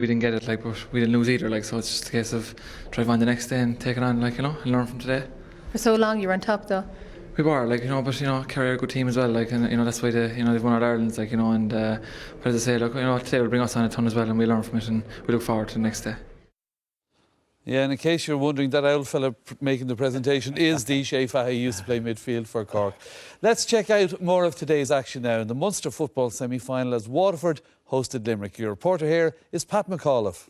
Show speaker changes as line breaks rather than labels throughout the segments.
We didn't get it, like, but we didn't lose either, like, so it's just a case of drive on the next day and take it on, like, you know, and learn from today.
For so long you were on top though.
We were, like, you know, but, you know, Kerry are a good team as well, like, and, you know, that's why they've won All-Irelands, like, you know, and but as I say, look, you know, today will bring us on a ton as well, and we learn from it, and we look forward to the next day.
Yeah, and in case you're wondering, that old fella making the presentation is Shay Fahy. He used to play midfield for Cork. Let's check out more of today's action now in the Munster football semi-final as Waterford hosted Limerick. Your reporter here is Pat McAuliffe.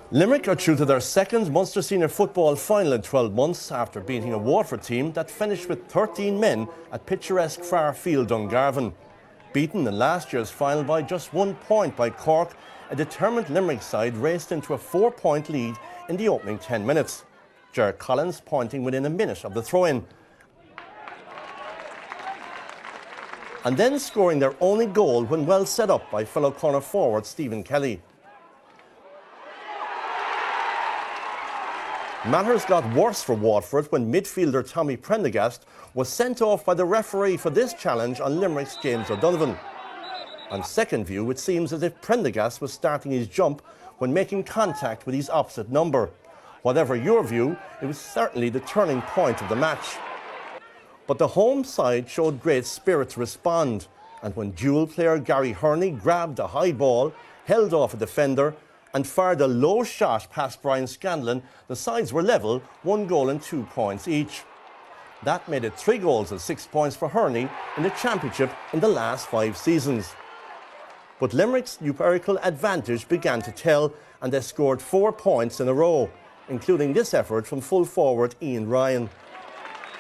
Limerick are through to their second Munster Senior Football final in 12 months after beating a Waterford team that finished with 13 men at picturesque Farfield, Dungarvan. Beaten in last year's final by just 1 point by Cork, a determined Limerick side raced into a 4-point lead in the opening 10 minutes. Ger Collins pointing within a minute of the throw-in. And then scoring their only goal when well set up by fellow corner forward Stephen Kelly. Matters got worse for Waterford when midfielder Tommy Prendergast was sent off by the referee for this challenge on Limerick's James O'Donovan. On second view, it seems as if Prendergast was starting his jump when making contact with his opposite number. Whatever your view, it was certainly the turning point of the match. But the home side showed great spirit to respond, and when dual player Gary Herney grabbed a high ball, held off a defender and fired a low shot past Brian Scanlon, the sides were level, 1 goal and 2 points each. That made it 3 goals and 6 points for Herney in the championship in the last 5 seasons. But Limerick's numerical advantage began to tell, and they scored 4 points in a row, including this effort from full forward Ian Ryan.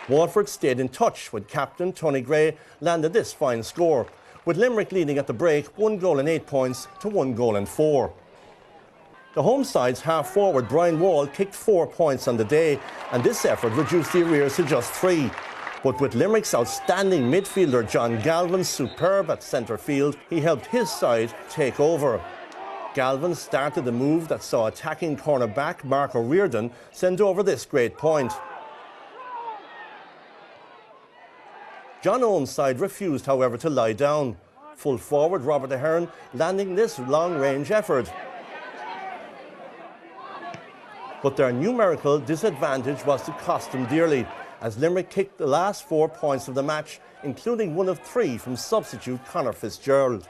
Waterford stayed in touch when captain Tony Gray landed this fine score, with Limerick leading at the break 1 goal and 8 points to 1 goal and 4. The home side's half-forward Brian Wall kicked 4 points on the day, and this effort reduced the arrears to just 3. But with Limerick's outstanding midfielder John Galvin superb at centre field, he helped his side take over. Galvin started the move that saw attacking cornerback Mark O'Riordan send over this great point. John Owen's side refused, however, to lie down. Full forward Robert Ahern landing this long-range effort. But their numerical disadvantage was to cost them dearly, as Limerick kicked the last 4 points of the match, including 1 of 3 from substitute Conor Fitzgerald.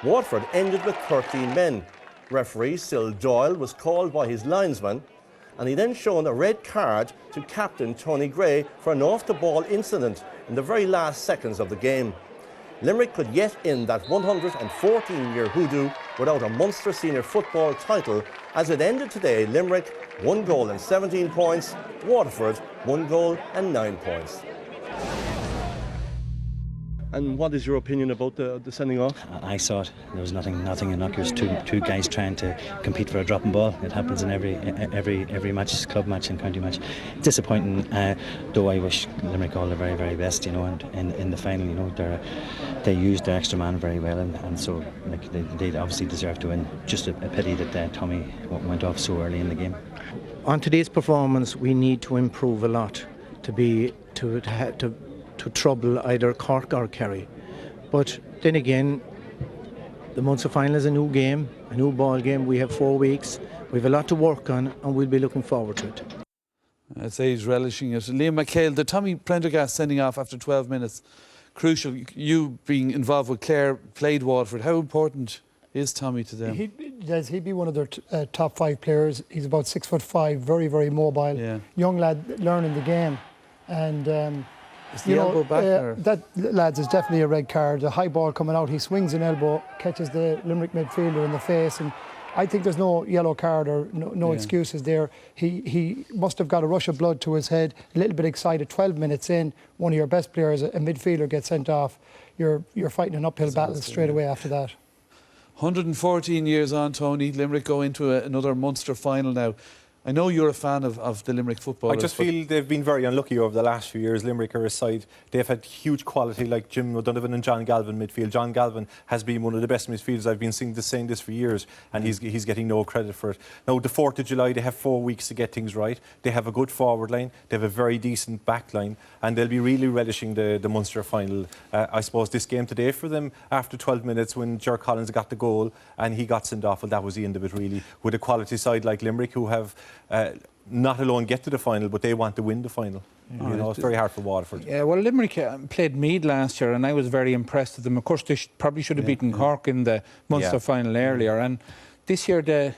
Waterford ended with 13 men. Referee Sil Doyle was called by his linesman, and he then shown a red card to captain Tony Gray for an off-the-ball incident in the very last seconds of the game. Limerick could yet end that 114-year hoodoo without a Munster Senior Football title, as it ended today. Limerick 1 goal and 17 points, Waterford 1 goal and 9 points. And what is your opinion about the sending off?
I saw it. There was nothing innocuous. Two guys trying to compete for a dropping ball. It happens in every match, club match and county match. Disappointing, though I wish Limerick all the very, very best, you know, and in the final, you know, they used their extra man very well, and so like they obviously deserve to win. Just a pity that Tommy went off so early in the game.
On today's performance, we need to improve a lot to trouble either Cork or Kerry. But then again, the Munster final is a new game, a new ball game. We have 4 weeks. We have a lot to work on, and we'll be looking forward to it.
I'd say he's relishing it. Liam McHale, the Tommy Prendergast sending off after 12 minutes, crucial. You being involved with Clare, played Waterford. How important is Tommy to them?
He'd be one of their top 5 players. He's about 6'5", very, very mobile.
Yeah.
Young lad learning the game, and.
Is the elbow back?
That, lads, is definitely a red card. A high ball coming out, he swings an elbow, catches the Limerick midfielder in the face, and I think there's no yellow card or no excuses there. He must have got a rush of blood to his head, a little bit excited. 12 minutes in, one of your best players, a midfielder, gets sent off. You're fighting an uphill battle straight away after that.
114 years on, Tony. Limerick go into another Munster final now. I know you're a fan of the Limerick footballers.
I just feel they've been very unlucky over the last few years. Limerick are a side. They've had huge quality like Jim O'Donovan and John Galvin midfield. John Galvin has been one of the best midfielders. I've been saying this for years, and he's getting no credit for it. Now, the 4th of July, they have 4 weeks to get things right. They have a good forward line. They have a very decent back line, and they'll be really relishing the Munster final. I suppose this game today for them, after 12 minutes when Ger Collins got the goal and he got sent off, well, that was the end of it really. With a quality side like Limerick, who have not alone get to the final, but they want to win the final. You know, it's very hard for Waterford.
Yeah, well, Limerick played Meath last year, and I was very impressed with them. Of course, they probably should have beaten Cork in the Munster final earlier, and this year the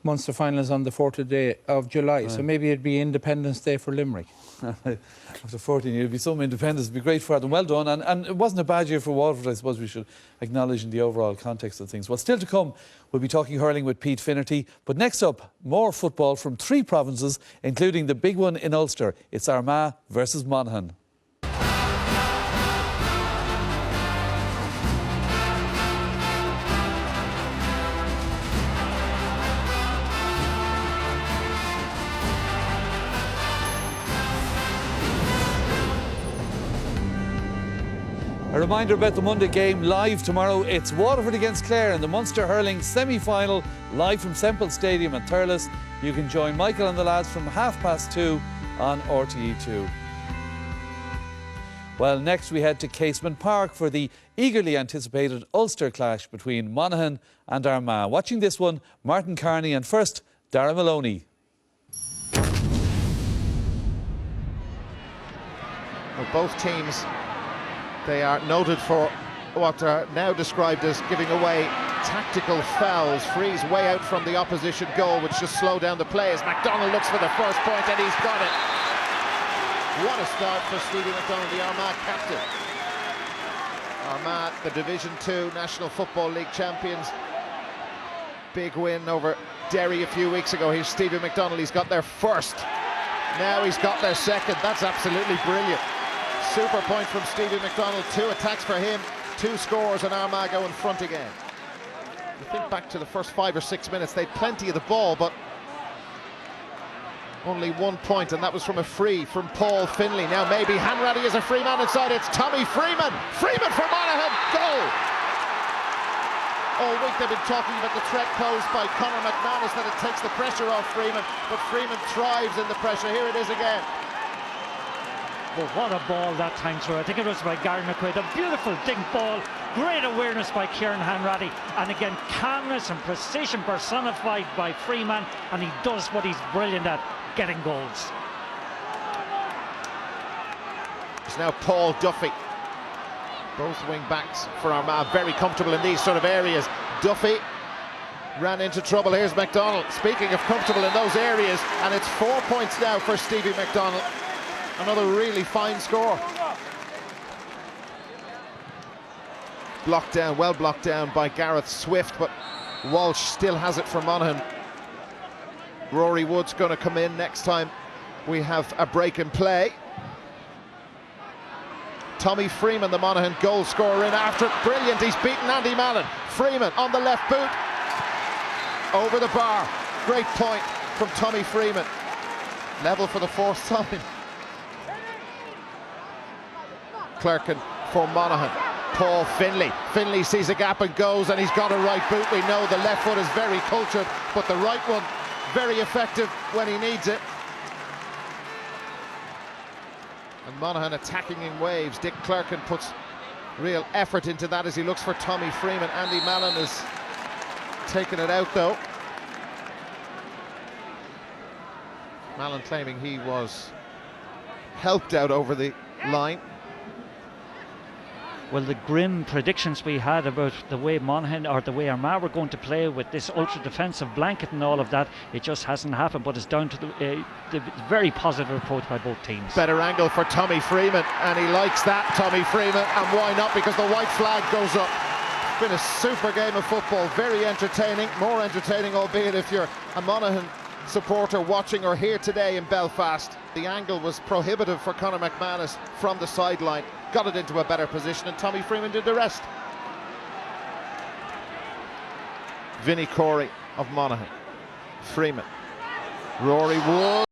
Munster final is on the 4th of July, so maybe it'd be Independence Day for Limerick.
After 14 years, it'd be some independence. It'd be great for them. Well done. And it wasn't a bad year for Waterford, I suppose we should acknowledge in the overall context of things. Well, still to come, we'll be talking hurling with Pete Finnerty. But next up, more football from 3 provinces, including the big one in Ulster. It's Armagh versus Monaghan. A reminder about the Monday game live tomorrow. It's Waterford against Clare in the Munster hurling semi-final, live from Semple Stadium at Thurles. You can join Michael and the lads from 2:30 on RTE2. Well, next we head to Casement Park for the eagerly anticipated Ulster clash between Monaghan and Armagh. Watching this one, Martin Carney, and first, Dara Maloney.
Well, both teams, they are noted for what are now described as giving away tactical fouls. Freeze way out from the opposition goal, which just slowed down the play as McDonald looks for the first point, and he's got it. What a start for Stevie McDonald, the Armagh captain. Armagh, the Division 2 National Football League champions. Big win over Derry a few weeks ago. Here's Stevie McDonald, he's got their first. Now he's got their second. That's absolutely brilliant. Super point from Stevie McDonald. 2 attacks for him, 2 scores, and Armagh go in front again. You think back to the first 5 or 6 minutes, they'd plenty of the ball, but only 1 point, and that was from a free from Paul Finlay. Now maybe Hanratty is a free man inside. It's Tommy Freeman. Freeman for Monaghan. Goal! All week they've been talking about the threat posed by Conor McManus, that it takes the pressure off Freeman, but Freeman thrives in the pressure. Here it is again.
But what a ball that time through. I think it was by Gary McQuaid. A beautiful dink ball. Great awareness by Kieran Hanratty. And again, calmness and precision personified by Freeman. And he does what he's brilliant at, getting goals.
It's now Paul Duffy. Both wing backs for Armagh, very comfortable in these sort of areas. Duffy ran into trouble. Here's McDonald. Speaking of comfortable in those areas, and it's 4 points now for Stevie McDonald. Another really fine score. Blocked down, well blocked down by Gareth Swift, but Walsh still has it for Monaghan. Rory Wood's going to come in next time we have a break in play. Tommy Freeman, the Monaghan goal scorer, in after it. Brilliant, he's beaten Andy Mallon. Freeman on the left boot. Over the bar. Great point from Tommy Freeman. Level for the 4th time. Clerkin for Monaghan. Paul Finlay. Finlay sees a gap and goes, and he's got a right boot. We know the left foot is very cultured, but the right one very effective when he needs it. And Monaghan attacking in waves. Dick Clerkin puts real effort into that as he looks for Tommy Freeman. Andy Mallon is taking it out though. Mallon claiming he was helped out over the line.
Well, the grim predictions we had about the way Monaghan or the way Armagh were going to play with this ultra defensive blanket and all of that, it just hasn't happened. But it's down to the very positive approach by both teams.
Better angle for Tommy Freeman, and he likes that, Tommy Freeman, and why not? Because the white flag goes up. It's been a super game of football, very entertaining, more entertaining albeit if you're a Monaghan supporter watching or here today in Belfast. The angle was prohibitive for Conor McManus from the sideline, got it into a better position, and Tommy Freeman did the rest. Vinnie Corey of Monaghan. Freeman Rory Wood.